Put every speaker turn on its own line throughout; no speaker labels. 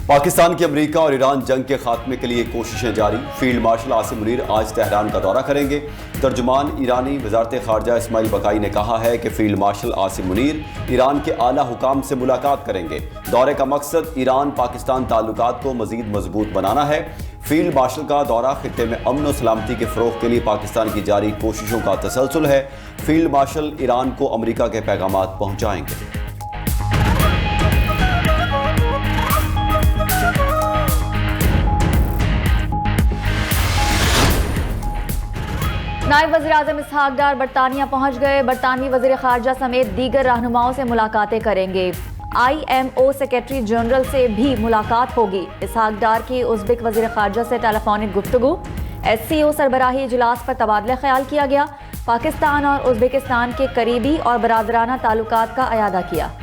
पाकिस्तान की अमेरिका और ईरान जंग के खात्मे के लिए कोशिशें जारी। फील्ड मार्शल आसिम मुनीर आज तेहरान का दौरा करेंगे। तर्जुमान ईरानी वजारत खारजा इस्माइल बकाई ने कहा है कि field marshal Asim Munir Iran के आला हुकाम से मुलाकात करेंगे। दौरे का मकसद ईरान पाकिस्तान ताल्लुकात को मजीद मजबूत बनाना है। फील्ड मार्शल का दौरा खित्ते में अमन और सलामती के फ़रोग़ के लिए पाकिस्तान की जारी कोशिशों का तसलसल है। फील्ड मार्शल ईरान को अमेरिका के पैगामात पहुँचाएंगे।
नायब वज़ीर-ए-आज़म इसहाक डार बरतानिया पहुंच गए। बरतानवी वज़ीर खारजा समेत दीगर रहनुमाओं से मुलाकातें करेंगे। IMO सेक्रेटरी जनरल से भी मुलाकात होगी। इसहाक डार की उज़्बेक वज़ीर खारजा से टेलीफोनिक गुफ्तगू। SCO सरबराही इजलास पर तबादला ख्याल किया गया। पाकिस्तान और उज़्बेकिस्तान के करीबी और बरादराना ताल्लुकात का अयादा किया।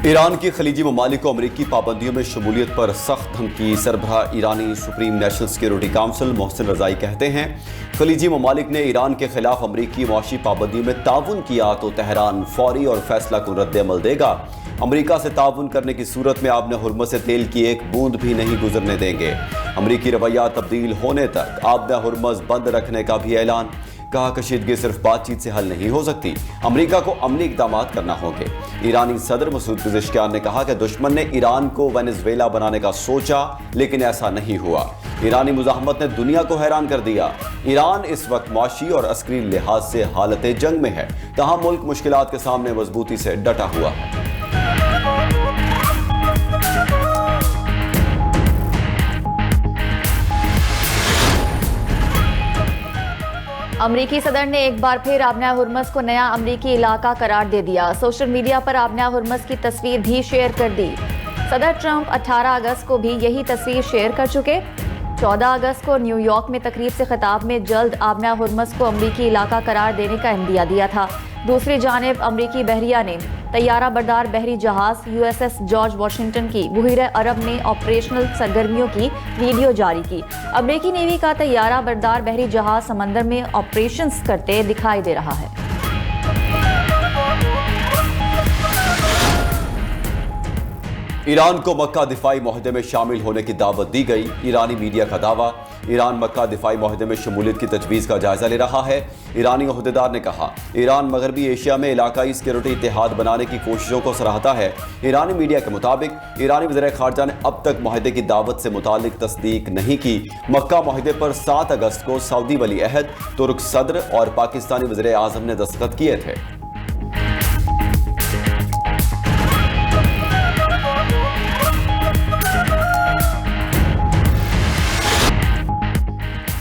ईरान की खलीजी ममालिक को अमरीकी पाबंदियों में शमूलियत पर सख्त धमकी। सरबराह ईरानी supreme national security council Mohsen Rezaei कहते हैं, खलीजी ममालिक ने ईरान के खिलाफ अमरीकी मुआशी पाबंदियों में ताउन किया तो तेहरान फौरी और फैसला कुन रद्द-ए-अमल देगा। अमरीका से ताउन करने की सूरत में आबने हुर्मुज़ से तेल की एक बूंद भी नहीं गुजरने देंगे। अमरीकी रवैया तब्दील होने तक आबने हुर्मुज़ बंद रखने का भी ऐलान। कहा, कशीदगी सिर्फ बातचीत से हल नहीं हो सकती, अमरीका को अमली इक़दाम करना होंगे। ईरानी सदर मसूद पेज़ेश्कियान ने कहा कि दुश्मन ने ईरान को वेनेज़ुएला बनाने का सोचा, लेकिन ऐसा नहीं हुआ। ईरानी मुज़ाहमत ने दुनिया को हैरान कर दिया। ईरान इस वक्त मुआशी और अस्करी लिहाज से हालत जंग में है, तहां मुल्क मुश्किलात के सामने मजबूती से डटा हुआ है।
अमरीकी सदर ने एक बार फिर आबना हुर्मुज़ को नया अमरीकी इलाका करार दे दिया। सोशल मीडिया पर आबना हुर्मुज़ की तस्वीर भी शेयर कर दी। सदर ट्रंप 18 अगस्त को भी यही तस्वीर शेयर कर चुके। 14 अगस्त को न्यूयॉर्क में तकरीब से खिताब में जल्द आबना हुर्मुज़ को अमरीकी इलाका करार देने का इंदिया दिया था। दूसरी जानिब अमरीकी बहरिया ने तैयारा बरदार बहरी जहाज USS जॉर्ज वाशिंगटन की बहरीन अरब में ऑपरेशनल सरगर्मियों की वीडियो जारी की। अमरीकी नेवी का तैयारा बरदार बहरी जहाज समंदर में ऑपरेशंस करते दिखाई दे रहा है।
ईरान को मक्का दिफाई मुआहदे में शामिल होने की दावत दी गई। ईरानी मीडिया का दावा, ईरान मक्का दिफाई मुआहदे में शमूलियत की तजवीज़ का जायजा ले रहा है। ईरानी ओहदेदार ने कहा, ईरान मगरबी एशिया में इलाकाई सिक्योरिटी इत्तेहाद बनाने की कोशिशों को सराहता है। ईरानी मीडिया के मुताबिक ईरानी वज़ीर खारजा ने अब तक मुआहदे की दावत से मुतालिक तस्दीक नहीं की। मक्का मुआहदे पर 7 अगस्त को सऊदी वली अहद, तुर्क सदर और पाकिस्तानी वज़ीर आज़म ने दस्तखत किए थे।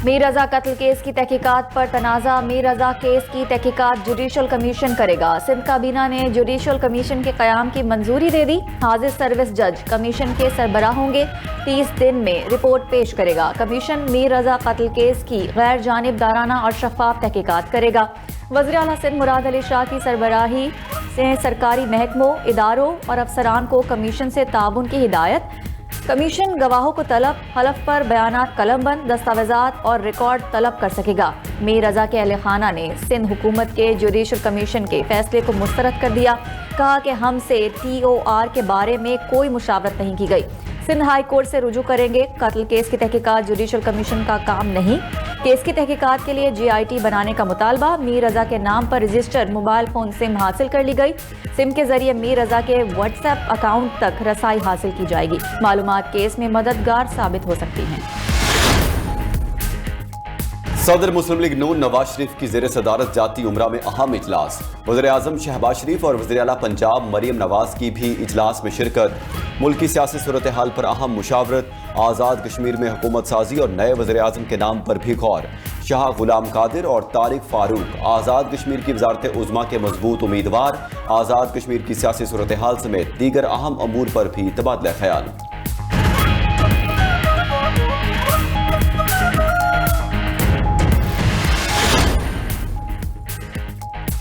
मीर रजा कत्ल केस की तहकीकात पर तनाज़ा। मीर रजा केस की तहकीकात जुडिशल कमीशन करेगा। सिंध काबीना ने जुडिशल कमीशन के क़याम की मंजूरी दे दी। हाजिर सर्विस जज कमीशन के सरबराह होंगे। 30 दिन में रिपोर्ट पेश करेगा। कमीशन मीर रजा कत्ल केस की गैर जानिबदाराना और शफाफ तहकीकात करेगा। वज़ीर आला सिंध मुराद अली शाह की सरबराही से सरकारी महकमों, इदारों और अफसरान को कमीशन से ताउन की हिदायत। कमीशन गवाहों को तलब, हलफ पर बयानात कलमबंद, दस्तावेजात और रिकॉर्ड तलब कर सकेगा। मीर रजा के अहले खाना ने सिंध हुकूमत के जुडिशल कमीशन के फैसले को मुस्तरद कर दिया। कहा कि हमसे TOR के बारे में कोई मुशावरत नहीं की गई। सिंध हाई कोर्ट से रुजू करेंगे। कत्ल केस की तहकीकात जुडिशल कमीशन का काम नहीं। केस की तहकीकात के लिए GIT बनाने का मुतालबा। मीर रजा के नाम पर रजिस्टर्ड मोबाइल फोन सिम हासिल कर ली गई। सिम के जरिए मीर रजा के WhatsApp अकाउंट तक रसाई हासिल की जाएगी। मालूमात केस में मददगार साबित हो सकती हैं।
सदर मुस्लिम लीग नून नवाज शरीफ की ज़ेर सदारत जाती उमरा में अहम इजलास। वज़ीर आज़म शहबाज शरीफ और वज़ीर आला पंजाब मरियम नवाज की भी इजलास में शिरकत। मुल्की सियासी सूरत हाल पर अहम मुशावरत। आज़ाद कश्मीर में हुकूमत साजी और नए वज़ीर आज़म के नाम पर भी गौर। शाह गुलाम कादिर और तारिक फारूक आज़ाद कश्मीर की वज़ारत उज़्मा के मजबूत उम्मीदवार। आज़ाद कश्मीर की सियासी सूरत हाल समेत दीगर अहम अमूर पर भी तबादला ख्याल।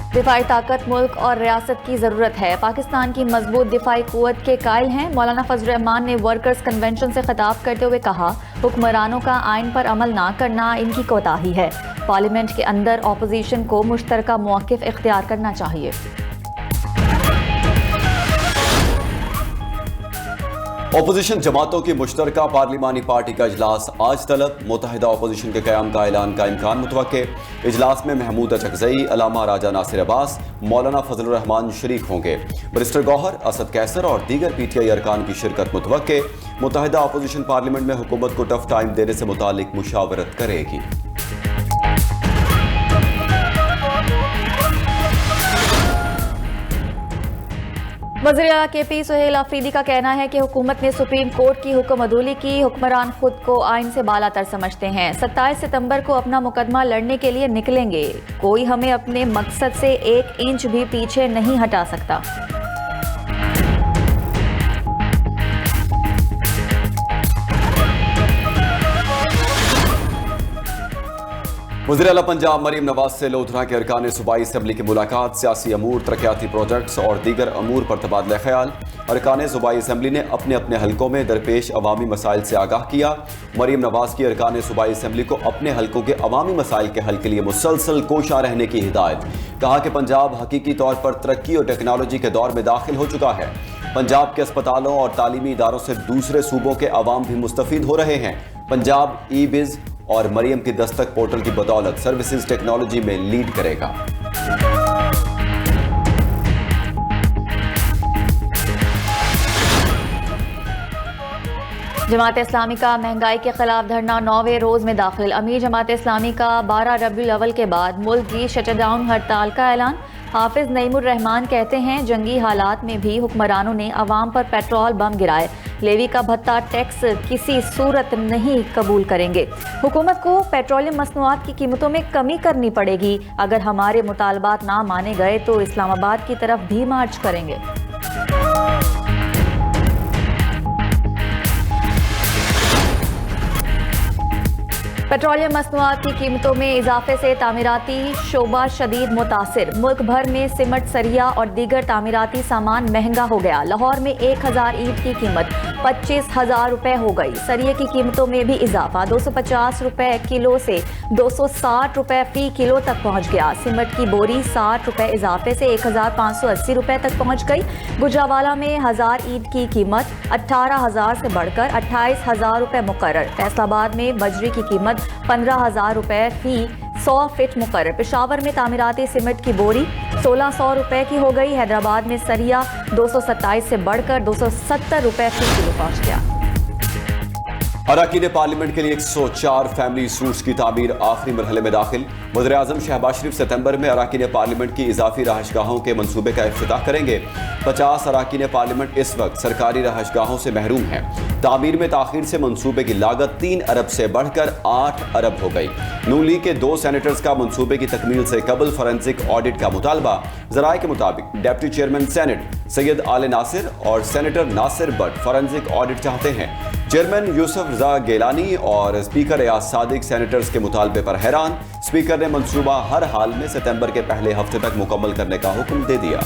दिफाई ताकत मुल्क और रियासत की ज़रूरत है। पाकिस्तान की मजबूत दिफाई क़ुव्वत के कायल हैं। मौलाना फजल रहमान ने वर्कर्स कन्वेंशन से खिताब करते हुए कहा, हुक्मरानों का आइन पर अमल ना करना इनकी कोताही है। पार्लियामेंट के अंदर अपोजिशन को मुश्तरका मौक़िफ़ इख्तियार करना चाहिए।
अपोजिशन जमातों की मुश्तरका पार्लिमानी पार्टी का इजलास आज तलब। मुत्तहिदा अपोजिशन के क़याम का ऐलान का इम्कान मुतवक्के। इजलास में महमूद अचकज़ई, अलामा राजा नासिर अब्बास, मौलाना फजलुर रहमान शरीक होंगे। बैरिस्टर गौहर, असद कैसर और दीगर PTI अरकान की शिरकत मुतवक्के। मुत्तहिदा अपोजिशन पार्लियामेंट में हुकूमत को टफ टाइम देने से मुतालिक मुशावरत करेगी।
वज़ीर आला KP सुहेल आफरीदी का कहना है कि हुकूमत ने सुप्रीम कोर्ट की हुक्म अदूली की। हुक्मरान खुद को आइन से बालातर समझते हैं। 27 सितंबर को अपना मुकदमा लड़ने के लिए निकलेंगे। कोई हमें अपने मकसद से 1 इंच भी पीछे नहीं हटा सकता।
वज़ीर आला पंजाब मरीम नवाज से लोधरा के अरकान सूबाई असम्बली की मुलाकात। सियासी अमूर, तरक्याती प्रोजेक्ट्स और दीगर अमूर पर तबादला ख्याल। अरकान सूबाई असम्बली ने अपने अपने हलकों में दरपेश अवामी मसाइल से आगाह किया। मरीम नवाज की अरकान सूबाई असम्बली को अपने हलकों के अवामी मसाइल के हल के लिए मुसलसल कोशा रहने की हिदायत। कहा कि पंजाब हकीकी तौर पर तरक्की और टेक्नोलॉजी के दौर में दाखिल हो चुका है। पंजाब के अस्पतालों और तालीमी इदारों से दूसरे सूबों के अवाम भी मुस्तफीद हो रहे हैं। पंजाब ई-बिज़ और मरियम की दस्तक पोर्टल की बदौलत सर्विसेज टेक्नोलॉजी में लीड करेगा।
जमात इस्लामी का महंगाई के खिलाफ धरना 9वें रोज में दाखिल। अमीर जमात इस्लामी का 12 रबीउल अव्वल के बाद मुल्क की शटडाउन हड़ताल का ऐलान। हाफिज नईमुर रहमान कहते हैं जंगी हालात में भी हुक्मरानों ने अवाम पर पेट्रोल बम गिराए। लेवी का भत्ता टैक्स किसी सूरत नहीं कबूल करेंगे। हुकूमत को पेट्रोलियम मसनूआत की कीमतों में कमी करनी पड़ेगी। अगर हमारे मुतालबात ना माने गए तो इस्लामाबाद की तरफ भी मार्च करेंगे। पेट्रोलियम मसनूआत की कीमतों में इजाफे से तामीराती शोबा शदीद मुतासिर। मुल्क भर में सिमट, सरिया और दीगर तामीराती सामान महंगा हो गया। लाहौर में 1000 ईंट की कीमत 25,000 रुपए हो गई। सरिये की कीमतों में भी इजाफा 250 रुपए किलो से 260 रुपए फी किलो तक पहुंच गया। सिमट की बोरी 60 रुपए इजाफे से 1580 रुपए तक पहुंच गई। गुजरावाला में 1000 ईंट की कीमत 18,000 से बढ़कर 28,000 रुपए मुकर्रर। फैसलाबाद में बजरी की कीमत 15,000 रुपए फी 100 फिट मुकर्रर। पेशावर में तामीराती सीमेंट की बोरी 1600 रुपए की हो गई। हैदराबाद में सरिया 227 से बढ़कर 270 रुपए फी किलो पहुंच गया।
अरकान पार्लियामेंट के लिए 104 फैमिली सूट्स की तामीर आखिरी मरहले में दाखिल। वज़ीर आज़म शहबाज शरीफ सितंबर में अरकान पार्लियामेंट की इजाफी रहायशगाहों के मंसूबे का इफ्तिताह करेंगे। 50 अरकान पार्लियामेंट इस वक्त सरकारी रहायशगाहों से महरूम हैं। तामीर में ताखीर से मंसूबे की लागत 3 अरब से बढ़कर 8 अरब हो गई। नून लीग के 2 सेनेटर्स का मंसूबे की तकमील से कबल फॉरेंसिक ऑडिट का मुतालबा। ज़राए के मुताबिक deputy chairman senate Syed Aale Nasir और senator Nasir Butt forensic audit चाहते हैं। चेयरमैन यूसुफ रजा गेलानी और स्पीकर एयाज सादिक सेनेटर्स के मुतालबे पर हैरान। स्पीकर ने मंसूबा हर हाल में सितंबर के पहले हफ्ते तक मुकम्मल करने का हुक्म दे दिया।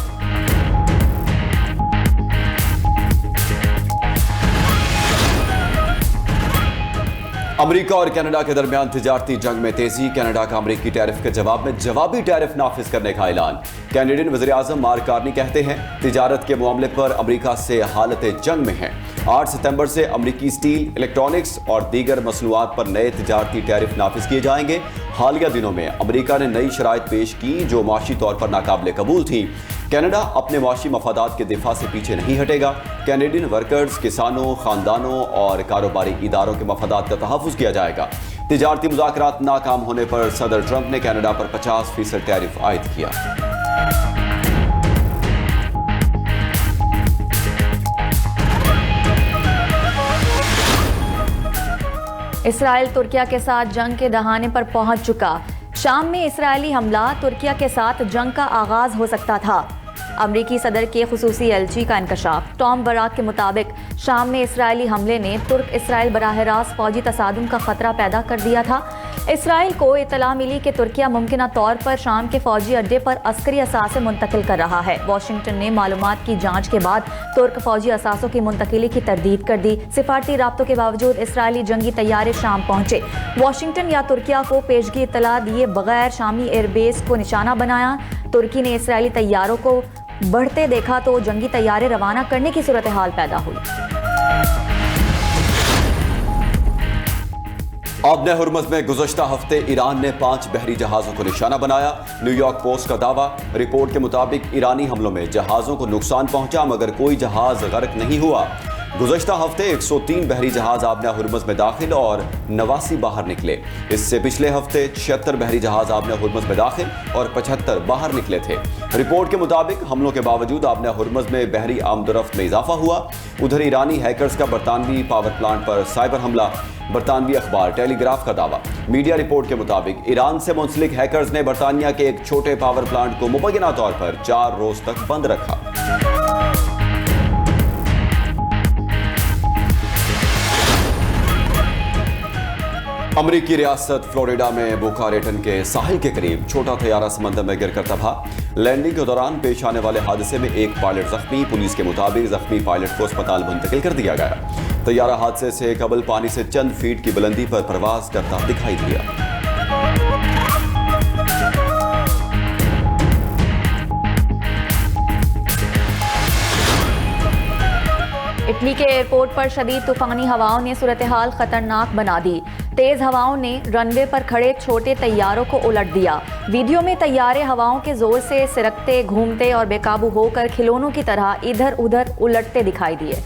अमेरिका और कनाडा के दरमियान तिजारती जंग में तेजी। कनाडा का अमेरिकी टैरिफ के जवाब में जवाबी टैरिफ नाफिज करने का ऐलान। कैनेडियन वज़ीर आज़म मार्क कार्नी कहते हैं तिजारत के मामले पर अमेरिका से हालत जंग में है। 8 सितंबर से अमेरिकी स्टील, इलेक्ट्रॉनिक्स और दीगर मसनूआत पर नए तिजारती टैरिफ नाफिज किए जाएंगे। हालिया दिनों में अमेरिका ने नई शराइत पेश की जो माशी तौर पर नाकाबिले कबूल थी। कनाडा अपने माशी मफादात के दिफा से पीछे नहीं हटेगा। कैनेडियन वर्कर्स, किसानों, खानदानों और कारोबारी इदारों के मफादात का तहफ़्फ़ुज़ किया जाएगा। तिजारती मुज़ाकरात नाकाम होने पर सदर ट्रंप ने कनाडा पर 50% टैरिफ आयद किया।
इसराइल तुर्किया के साथ जंग के दहाने पर पहुंच चुका। शाम में इसराइली हमला तुर्किया के साथ जंग का आगाज हो सकता था। अमरीकी सदर के खुसूसी एलची का इंकशाफ। टॉम बराक के मुताबिक शाम में इसराइली हमले ने तुर्क इसराइल बराह रास्त फौजी तसादुम का खतरा पैदा कर दिया था। इसराइल को इतला मिली कि तुर्किया मुमकिन तौर पर शाम के फौजी अड्डे पर अस्करी असासे मुंतकिल कर रहा है। वाशिंगटन ने मालूमात की जांच के बाद तुर्क फौजी असासों की मुंतकिली की तरदीद कर दी। सिफारती राब्तों के बावजूद इसराइली जंगी तैयारे शाम पहुंचे। वाशिंगटन या तुर्किया को पेशगी इतला दिए बगैर शामी एयरबेस को निशाना बनाया। तुर्की ने इसराइली तैयारों को बढ़ते देखा तो जंगी तैयारे रवाना करने की सूरत हाल पैदा हुई।
आबने हुर्मुज़ में गुज़श्ता हफ्ते ईरान ने 5 बहरी जहाज़ों को निशाना बनाया। न्यूयॉर्क पोस्ट का दावा। रिपोर्ट के मुताबिक ईरानी हमलों में जहाज़ों को नुकसान पहुंचा मगर कोई जहाज़ गर्क नहीं हुआ। गुज़श्ता हफ्ते 103 बहरी जहाज़ आबने हुर्मुज़ में दाखिल और 89 बाहर निकले। इससे पिछले हफ्ते 76 बहरी जहाज़ आबने हुर्मुज़ में दाखिल और 75 बाहर निकले थे। रिपोर्ट के मुताबिक हमलों के बावजूद आबने हुर्मुज़ में बहरी आमदोरफ्त में इजाफा हुआ। उधर ईरानी हैकर्स का बरतानवी पावर प्लांट पर साइबर हमला। बरतानवी अखबार टेलीग्राफ का दावा। मीडिया रिपोर्ट के मुताबिक ईरान से मुंसलिक हैकर्स ने बरतानिया के एक छोटे पावर प्लांट को मुबैना तौर पर 4 रोज तक बंद रखा। अमरीकी रियासत फ्लोरिडा में बोका रेटन के साहिल के करीब छोटा तैयारा समंदर में गिरकर तबाह। लैंडिंग के दौरान पेश आने वाले हादसे में एक पायलट जख्मी। पुलिस के मुताबिक जख्मी पायलट को अस्पताल मुंतकिल कर दिया गया। तैयारा हादसे से कबल पानी से चंद फीट की बुलंदी पर परवाज करता दिखाई दिया।
इटली के एयरपोर्ट पर शदीद तूफानी हवाओं ने सूरत हाल खतरनाक बना दी। तेज हवाओं ने रनवे पर खड़े छोटे तैयारों को उलट दिया। वीडियो में तैयारे हवाओं के जोर से सिरकते, घूमते और बेकाबू होकर खिलौनों की तरह इधर उधर उलटते दिखाई दिए।